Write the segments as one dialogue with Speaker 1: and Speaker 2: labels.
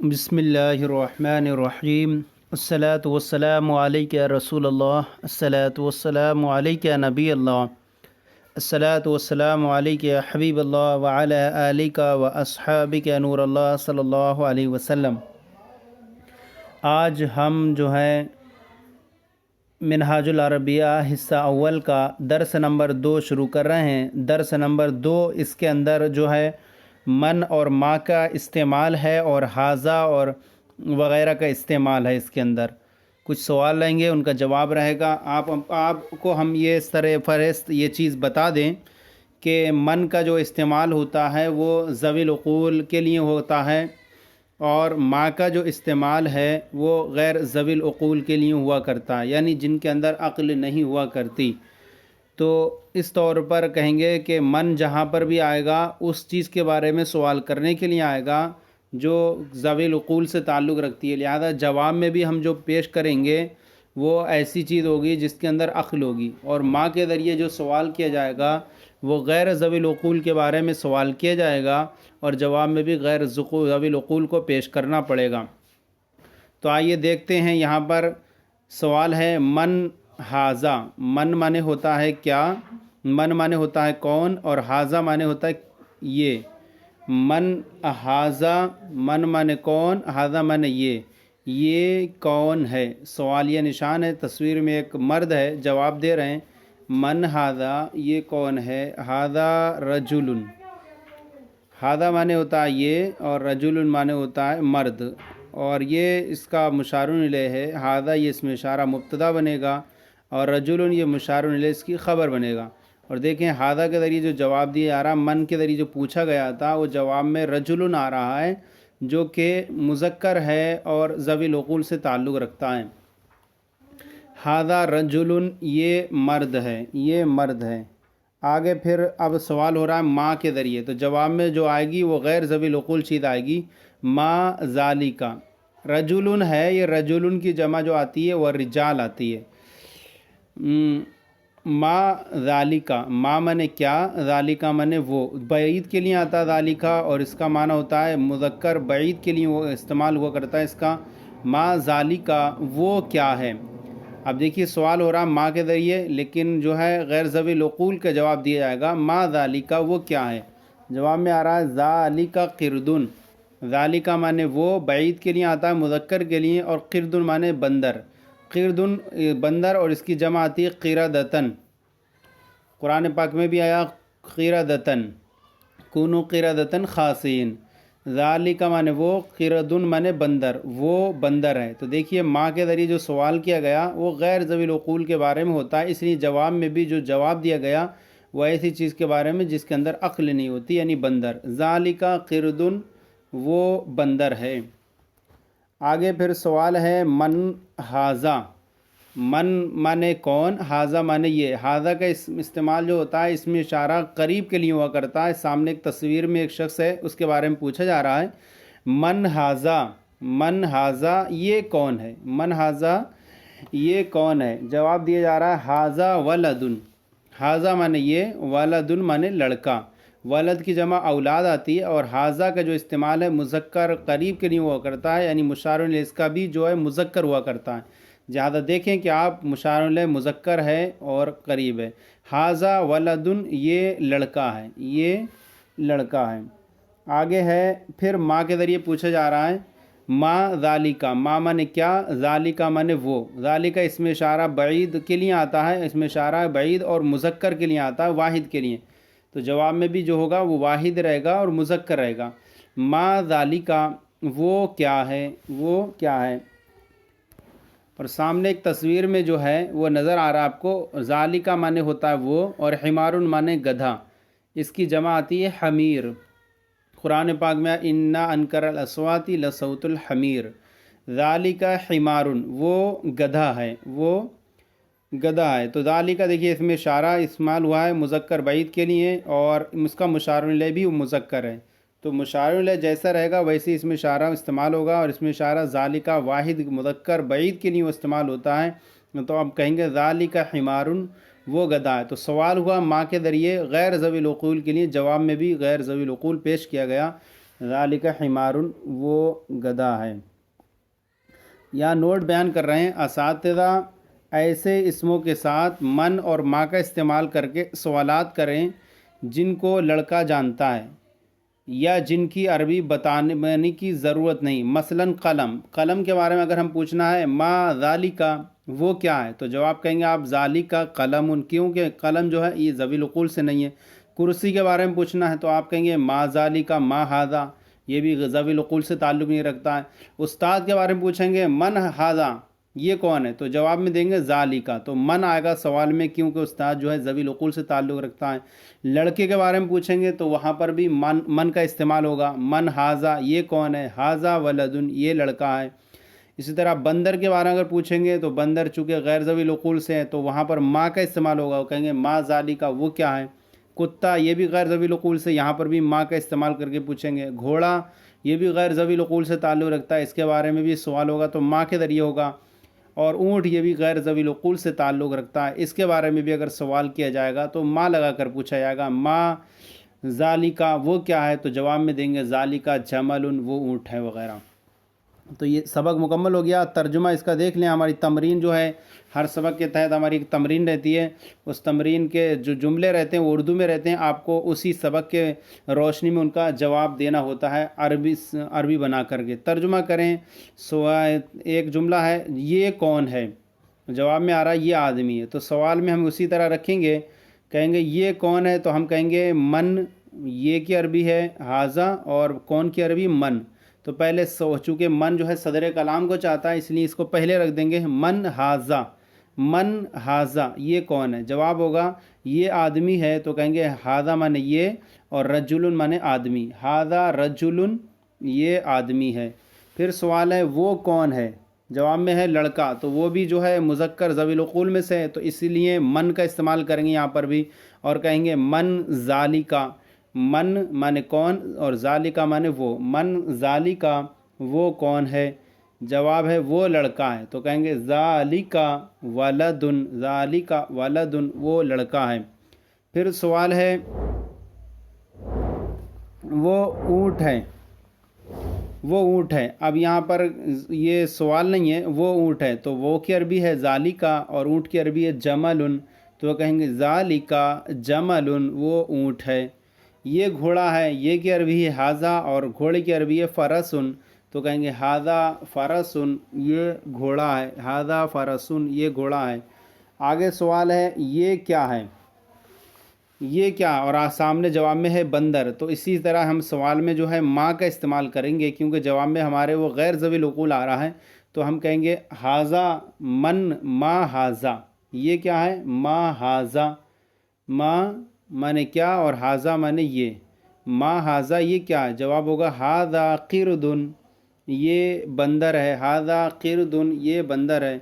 Speaker 1: بسم اللہ الرحمن الرحیم الصلاۃ والسلام علیک یا رسول اللہ الصلاۃ والسلام علیک یا نبی اللہ الصلاۃ والسلام علیک یا حبیب اللہ وعلی آلک و اصحابک یا نور اللہ صلی اللہ علیہ وسلم۔ آج ہم جو ہے منہاج العربیہ حصہ اول کا درس نمبر 2 شروع کر رہے ہیں۔ درس نمبر 2 اس کے اندر جو ہے من اور ما کا استعمال ہے اور حاذا اور وغیرہ کا استعمال ہے۔ اس کے اندر کچھ سوال رہیں گے، ان کا جواب رہے گا۔ آپ کو ہم یہ سر فہرست یہ چیز بتا دیں کہ من کا جو استعمال ہوتا ہے وہ ذوی العقول کے لیے ہوتا ہے، اور ما کا جو استعمال ہے وہ غیر ذوی العقول کے لیے ہوا کرتا ہے، یعنی جن کے اندر عقل نہیں ہوا کرتی۔ تو اس طور پر کہیں گے کہ من جہاں پر بھی آئے گا اس چیز کے بارے میں سوال کرنے کے لیے آئے گا جو ذوی العقول سے تعلق رکھتی ہے، لہذا جواب میں بھی ہم جو پیش کریں گے وہ ایسی چیز ہوگی جس کے اندر عقل ہوگی، اور ما کے ذریعے جو سوال کیا جائے گا وہ غیر ذوی العقول کے بارے میں سوال کیا جائے گا، اور جواب میں بھی غیر ذوی العقول کو پیش کرنا پڑے گا۔ تو آئیے دیکھتے ہیں، یہاں پر سوال ہے من حاذا۔ من مانے ہوتا ہے کیا، من مانے ہوتا ہے کون، اور حاذا مانے ہوتا ہے یہ۔ من حاذا، من مانے کون، حاذا مانے یہ کون ہے؟ سوالیہ نشان ہے، تصویر میں ایک مرد ہے، جواب دے رہے ہیں من حاذا، یہ کون ہے؟ حاذا رجل، حاذا مانے ہوتا ہے یہ، اور رجل مانے ہوتا ہے مرد، اور یہ اس کا مشار الیہ ہے۔ حاذا یہ اس میں اشارہ مبتدا بنے گا، اور رجل یہ مشار الیہ اس کی خبر بنے گا۔ اور دیکھیں حاذا کے ذریعے جو جواب دیا جا رہا، من کے ذریعے جو پوچھا گیا تھا وہ جواب میں رجل آ رہا ہے، جو کہ مذکر ہے اور ذوی العقول سے تعلق رکھتا ہے۔ حاذا رجل، یہ مرد ہے، یہ مرد ہے۔ آگے پھر اب سوال ہو رہا ہے ما کے ذریعے، تو جواب میں جو آئے گی وہ غیر ذوی العقول چیز آئے گی، ما ذالکا۔ رجل ہے، یہ رجل کی جمع جو آتی ہے وہ رجال آتی ہے۔ ما ذالکا، ما مانے کیا، ذالکا مانے وہ، بعید کے لیے آتا ہے ذالکا، اور اس کا معنی ہوتا ہے مذکر، بعید کے لیے وہ استعمال ہوا کرتا ہے اس کا۔ ما ذالکا، وہ کیا ہے؟ اب دیکھیے سوال ہو رہا ما کے ذریعے، لیکن جو ہے غیر ذوی العقول کا جواب دیا جائے گا، ما ذالکا، وہ کیا ہے؟ جواب میں آ رہا ہے ذالکا قردن۔ ذالکا مانے وہ، بعید کے لیے آتا ہے مذکر کے لیے، اور قردن مانے بندر۔ قردن بندر، اور اس کی جمع آتی ہے قردتن۔ قرآن پاک میں بھی آیا قردتن، کونوا قردتن خاسئین۔ ذالک مانے وہ، قردن مانے بندر، وہ بندر ہے۔ تو دیکھیے ماں کے ذریعے جو سوال کیا گیا وہ غیر ذوی العقول کے بارے میں ہوتا ہے، اس لیے جواب میں بھی جو جواب دیا گیا وہ ایسی چیز کے بارے میں جس کے اندر عقل نہیں ہوتی، یعنی بندر۔ ذالک قردن، وہ بندر ہے۔ آگے پھر سوال ہے من حاذا۔ من مانے کون، حاذا مانے یہ۔ حاذا کا استعمال جو ہوتا ہے اس میں اشارہ قریب کے لیے ہوا کرتا ہے۔ سامنے ایک تصویر میں ایک شخص ہے، اس کے بارے میں پوچھا جا رہا ہے من حاذا، من حاذا یہ کون ہے، من حاذا یہ کون ہے؟ جواب دیا جا رہا ہے حاذا ولدن۔ حاذا مانے یہ، ولدن مانے لڑکا۔ ولد کی جمع اولاد آتی ہے، اور حاذا کا جو استعمال ہے مذکر قریب کے لیے ہوا کرتا ہے، یعنی مشار الیہ اس کا بھی جو ہے مذکر ہوا کرتا ہے۔ زیادہ دیکھیں کہ آپ مشار الیہ مذکر ہے اور قریب ہے۔ حاذا ولدن، یہ لڑکا ہے، یہ لڑکا ہے۔ آگے ہے پھر ما کے ذریعے پوچھا جا رہا ہے ما ذالکا۔ ما مانے کیا، ذالکا مانے وہ۔ ذالکا اس میں اشارہ بعید کے لیے آتا ہے، اس میں اشارہ بعید اور مذکر کے لیے آتا ہے، واحد کے لیے۔ تو جواب میں بھی جو ہوگا وہ واحد رہے گا اور مذکر رہے گا۔ ما ذالکا، وہ کیا ہے، وہ کیا ہے؟ اور سامنے ایک تصویر میں جو ہے وہ نظر آ رہا ہے آپ کو، ذالکا مانے ہوتا ہے وہ، اور حمارن مانے گدھا، اس کی جمع آتی ہے حمیر۔ قرآن پاک میں انا انکر الاصوات لصوت الحمیر۔ ذالکا حمارن، وہ گدھا ہے، وہ گدھا ہے۔ تو ذالکا دیکھیے اس میں اشارہ استعمال ہوا ہے مذکر بعید کے لیے، اور اس کا مشار الیہ بھی مذکر ہے، تو مشار الیہ جیسا رہے گا ویسے اس میں اشارہ استعمال ہوگا، اور اس میں اشارہ ذالکا واحد مذکر بعید کے لیے وہ استعمال ہوتا ہے۔ تو اب کہیں گے ذالکا حمارن، وہ گدھا ہے۔ تو سوال ہوا ماں کے ذریعے غیر ذوی العقول کے لیے، جواب میں بھی غیر ذوی العقول پیش کیا گیا، ذالک حمارن وہ گدھا ہے۔ یا نوٹ بیان کر رہے ہیں اساتذہ ایسے اسموں کے ساتھ من اور ما کا استعمال کر کے سوالات کریں جن کو لڑکا جانتا ہے یا جن کی عربی بتانے کی ضرورت نہیں۔ مثلا قلم کے بارے میں اگر ہم پوچھنا ہے ما ذالکا وہ کیا ہے، تو جواب کہیں گے آپ ذالکا قلم، کیونکہ قلم جو ہے یہ ذوی العقول سے نہیں ہے۔ کرسی کے بارے میں پوچھنا ہے تو آپ کہیں گے ما ذالکا ما ھذا، یہ بھی ذوی العقول سے تعلق نہیں رکھتا ہے۔ استاد کے بارے میں پوچھیں گے من ھذا یہ کون ہے، تو جواب میں دیں گے ذالکا، تو من آئے گا سوال میں کیونکہ استاد جو ہے ذوی العقول سے تعلق رکھتا ہے۔ لڑکے کے بارے میں پوچھیں گے تو وہاں پر بھی من کا استعمال ہوگا، من ھذا یہ کون ہے، ھذا ولدن یہ لڑکا ہے۔ اسی طرح بندر کے بارے میں اگر پوچھیں گے تو بندر چونکہ غیر ذوی العقول سے ہے تو وہاں پر ما کا استعمال ہوگا، وہ کہیں گے ما ذالکا وہ کیا ہے۔ کتا یہ بھی غیر ذوی العقول سے، یہاں پر بھی ما کا استعمال کر کے پوچھیں گے۔ گھوڑا یہ بھی غیر ذوی العقول سے تعلق رکھتا ہے، اس کے بارے میں بھی سوال ہوگا تو ما کے ذریعے ہوگا۔ اور اونٹ یہ بھی غیر ذوی العقول سے تعلق رکھتا ہے، اس کے بارے میں بھی اگر سوال کیا جائے گا تو ما لگا کر پوچھا جائے گا، ما ذالکا وہ کیا ہے، تو جواب میں دیں گے ذالکا جمل وہ اونٹ ہے وغیرہ۔ تو یہ سبق مکمل ہو گیا۔ ترجمہ اس کا دیکھ لیں، ہماری تمرین جو ہے ہر سبق کے تحت ہماری ایک تمرین رہتی ہے، اس تمرین کے جو جملے رہتے ہیں وہ اردو میں رہتے ہیں، آپ کو اسی سبق کے روشنی میں ان کا جواب دینا ہوتا ہے عربی بنا کر کے۔ ترجمہ کریں، ایک جملہ ہے یہ کون ہے، جواب میں آ رہا ہے یہ آدمی ہے، تو سوال میں ہم اسی طرح رکھیں گے، کہیں گے یہ کون ہے تو ہم کہیں گے من، یہ کی عربی ہے ھذا اور کون کی عربی من۔ تو پہلے چونکہ من جو ہے صدر کلام کو چاہتا ہے اس لیے اس کو پہلے رکھ دیں گے من ھذا، من ھذا یہ کون ہے، جواب ہوگا یہ آدمی ہے، تو کہیں گے ھذا مانے یہ اور رجل مانے آدمی، ھذا رجل یہ آدمی ہے۔ پھر سوال ہے وہ کون ہے، جواب میں ہے لڑکا، تو وہ بھی جو ہے مذکر ذوی العقول میں سے ہے تو اسی لیے من کا استعمال کریں گے یہاں پر بھی، اور کہیں گے من ذالکا، من مانے کون اور ذالکا مانے وہ، من ذالکا وہ کون ہے، جواب ہے وہ لڑکا ہے، تو کہیں گے ذالکا ولدن، ذالکا ولدن وہ لڑکا ہے۔ پھر سوال ہے وہ اونٹ ہے، وہ اونٹ ہے، اب یہاں پر یہ سوال نہیں ہے، وہ اونٹ ہے، تو وہ کی عربی ہے ذالکا اور اونٹ کی عربی ہے جمل، تو کہیں گے ذالکا جمل وہ اونٹ ہے۔ یہ گھوڑا ہے، یہ کی عربی ہے ھذا اور گھوڑے کی عربی ہے فرسن، تو کہیں گے ھذا فرسن یہ گھوڑا ہے، ھذا فرسن یہ گھوڑا ہے۔ آگے سوال ہے یہ کیا ہے، یہ کیا، اور سامنے جواب میں ہے بندر، تو اسی طرح ہم سوال میں جو ہے ما کا استعمال کریں گے کیونکہ جواب میں ہمارے وہ غیر ذوی العقول آ رہا ہے، تو ہم کہیں گے ھذا من ما ھذا یہ کیا ہے، ما ھذا، ما مانے کیا اور ھذا مانے یہ، ما ھذا یہ کیا ہے، جواب ہوگا ھذا قرد یہ بندر ہے، ھذا قرد یہ بندر ہے۔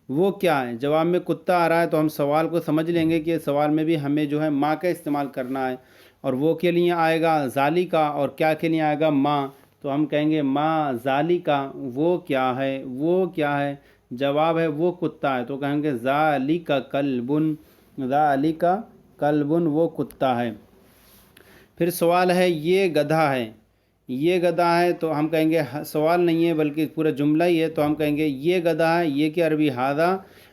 Speaker 1: وہ کیا ہے، جواب میں کتا آ رہا ہے تو ہم سوال کو سمجھ لیں گے کہ سوال میں بھی ہمیں جو ہے ما کا استعمال کرنا ہے، اور وہ کے لیے آئے گا ذالکا اور کیا کے لیے آئے گا ما، تو ہم کہیں گے ما ذالکا وہ کیا ہے، وہ کیا ہے، جواب ہے وہ کتا ہے، تو کہیں گے ذالکا کلب، ذالکا کلب وہ کتا ہے۔ پھر سوال ہے یہ گدھا ہے، یہ گدھا ہے تو ہم کہیں گے سوال نہیں ہے بلکہ پورا جملہ ہی ہے، تو ہم کہیں گے یہ گدھا ہے، یہ کی عربی ھذا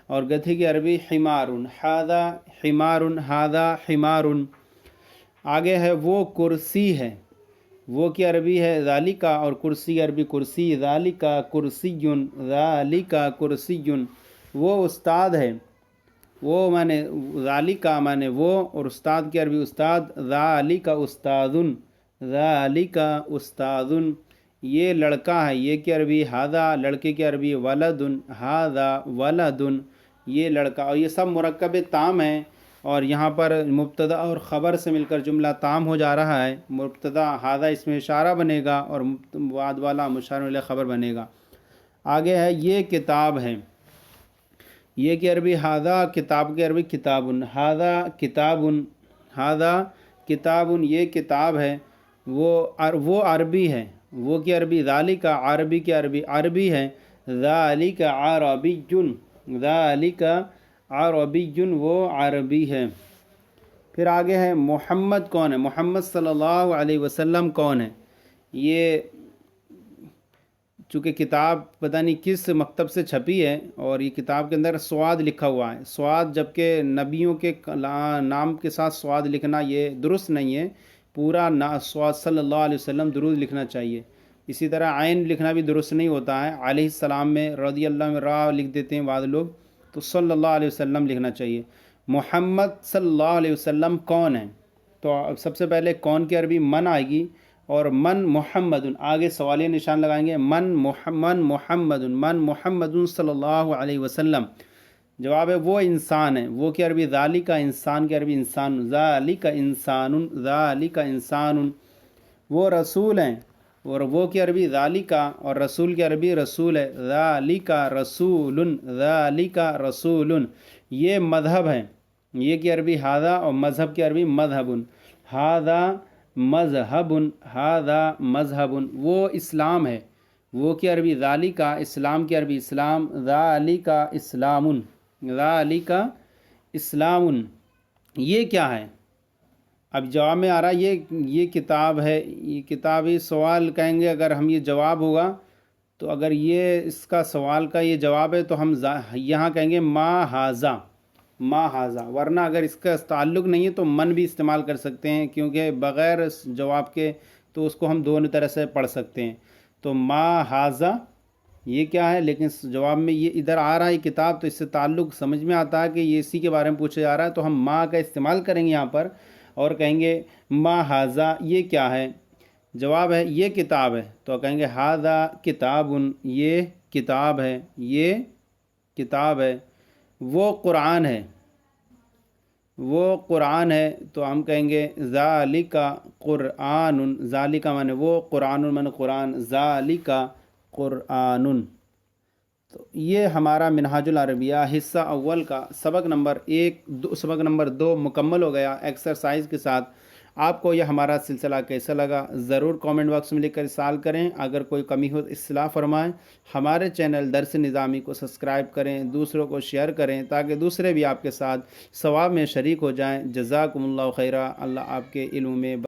Speaker 1: اور گدھے کی عربی حمار، ھذا حمار، ھذا حمار۔ آگے ہے وہ کرسی ہے، وہ کی عربی ہے ذالکا اور کرسی کی عربی کرسی، ذالکا کرسی، ذالکا کرسی۔ وہ استاد ہے، وہ مانے ذالکا مانے وہ اور استاد کی عربی استاد، ذالکا استاذ، ذالکا استاذ۔ یہ لڑکا ہے، یہ کی عربی ھذا، لڑکے کی عربی ولد، ھذا ولد یہ لڑکا، اور یہ سب مرکب تام ہیں، اور یہاں پر مبتدا اور خبر سے مل کر جملہ تام ہو جا رہا ہے۔ مبتدا ھذا اس میں اشارہ بنے گا اور بعد والا مشار الیہ خبر بنے گا۔ آگے ہے یہ کتاب ہے، یہ کی عربی ھذا، کتاب کی عربی کتاب، ھذا کتاب، ھذا کتاب یہ کتاب ہے، وہ عربی ہے، وہ کی عربی ذالکا، عربی کی عربی عربی ہے، ذالکا عربی، ذالکا عربی وہ عربی ہے۔ پھر آگے ہے محمد کون ہے، محمد صلی اللہ علیہ وسلم کون ہے، یہ چونکہ کتاب پتہ نہیں کس مکتب سے چھپی ہے، اور یہ کتاب کے اندر سواد لکھا ہوا ہے، سواد، جبکہ نبیوں کے نام کے ساتھ سواد لکھنا یہ درست نہیں ہے، پورا سواد صلی اللہ علیہ وسلم درود لکھنا چاہیے۔ اسی طرح عین لکھنا بھی درست نہیں ہوتا ہے، علیہ السلام میں رضی اللہ میں را لکھ دیتے ہیں بعض لوگ، تو صلی اللہ علیہ وسلم لکھنا چاہیے۔ محمد صلی اللہ علیہ وسلم کون ہیں؟ تو سب سے پہلے کون کی عربی من آئے گی، اور من محمد، آگے سوالیہ نشان لگائیں گے، من محمد صلی اللہ علیہ وسلم۔ جواب ہے وہ انسان ہے، وہ کی عربی ذالک، انسان کی عربی انسان، ذالک انسان، ذالک انسان۔ وہ رسول ہیں، اور وہ کی عربی ذالک، اور رسول کی عربی رسول ہے، ذالک رسول، ذالک رسول۔ یہ مذہب ہے، یہ کی عربی ھذا، اور مذہب کی عربی مذہب، ھذا مذہب، ھذا مذہب۔ وہ اسلام ہے، وہ کی عربی ذالک، اسلام کی عربی اسلام، ذالک اسلام، ذالک اسلام۔ یہ کیا ہے؟ اب جواب میں آ رہا ہے یہ کتاب ہے، یہ کتابی سوال کہیں گے اگر ہم، یہ جواب ہوگا تو اگر یہ اس کا سوال کا یہ جواب ہے تو ہم یہاں کہیں گے ما ھذا، ما ھذا، ورنہ اگر اس کا تعلق نہیں ہے تو من بھی استعمال کر سکتے ہیں، کیونکہ بغیر جواب کے تو اس کو ہم دونوں طرح سے پڑھ سکتے ہیں۔ تو ما ھذا یہ کیا ہے، لیکن جواب میں یہ ادھر آ رہا ہے کتاب، تو اس سے تعلق سمجھ میں آتا ہے کہ یہ اسی کے بارے میں پوچھا جا رہا ہے، تو ہم ما کا استعمال کریں گے یہاں پر اور کہیں گے ما ھذا یہ کیا ہے؟ جواب ہے یہ کتاب ہے، تو کہیں گے ھذا کتاب، یہ کتاب ہے، یہ کتاب ہے۔ وہ قرآن ہے، وہ قرآن ہے، تو ہم کہیں گے ذالک قرآن، ذالک مانے وہ، قرآن مانے قرآن، ذالک قرآن۔ تو یہ ہمارا منہاج العربیہ حصہ اول کا سبق نمبر 2 مکمل ہو گیا ایکسرسائز کے ساتھ۔ آپ کو یہ ہمارا سلسلہ کیسا لگا ضرور کامنٹ باکس میں لکھ کر ارسال کریں، اگر کوئی کمی ہو اصلاح فرمائیں۔ ہمارے چینل درس نظامی کو سبسکرائب کریں، دوسروں کو شیئر کریں تاکہ دوسرے بھی آپ کے ساتھ ثواب میں شریک ہو جائیں۔ جزاکم اللہ خیرہ، اللہ آپ کے علم میں